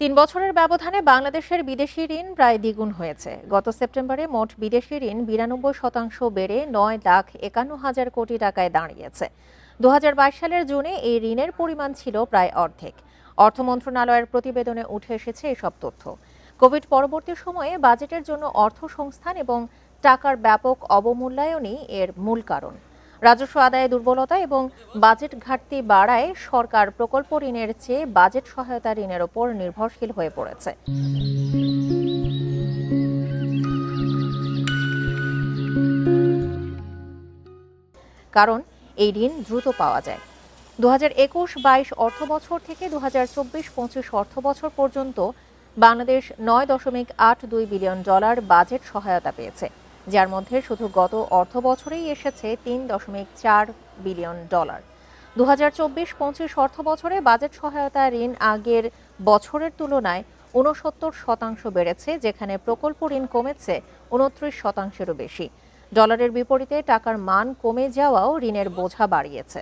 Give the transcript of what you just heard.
৩ বছরের ব্যবধানে বাংলাদেশের বিদেশি ঋণ প্রায় দ্বিগুণ হয়েছে। গত সেপ্টেম্বরে মোট বিদেশি ঋণ ৯২% বেড়ে ৯,৫১,০০০ কোটি টাকায় দাঁড়িয়েছে। ২০২২ সালের জুনে এই ঋণের পরিমাণ ছিল প্রায় অর্ধেক। অর্থ মন্ত্রণালয়ের প্রতিবেদনে উঠে এসেছে এসব তথ্য। কোভিড পরবর্তী সময়ে বাজেটের জন্য অর্থ সংস্থান এবং টাকার ব্যাপক অবমূল্যায়নই এর মূল কারণ। রাজস্ব আদায়ে দুর্বলতা এবং বাজেট ঘাটতি বাড়ায় সরকার প্রকল্প ঋণের চেয়ে বাজেট সহায়তা ঋণের ওপর নির্ভরশীল হয়ে পড়েছে। কারণ এই ঋণ দ্রুত পাওয়া যায়। ২০২১-২২ অর্থবছর থেকে ২০২৪-২৫ অর্থবছর পর্যন্ত বাংলাদেশ $৯.৮২ বিলিয়ন বাজেট সহায়তা পেয়েছে, যার মধ্যে শুধু গত অর্থবছরেই এসেছে $৩.৪ বিলিয়ন। ২০২৪-২৫ অর্থবছরে বাজেট সহায়তা ঋণ আগের বছরের তুলনায় ৬৯% বেড়েছে, যেখানে প্রকল্প ঋণ কমেছে ২৯%-এরও বেশি। ডলারের বিপরীতে টাকার মান কমে যাওয়াও ঋণের বোঝা বাড়িয়েছে।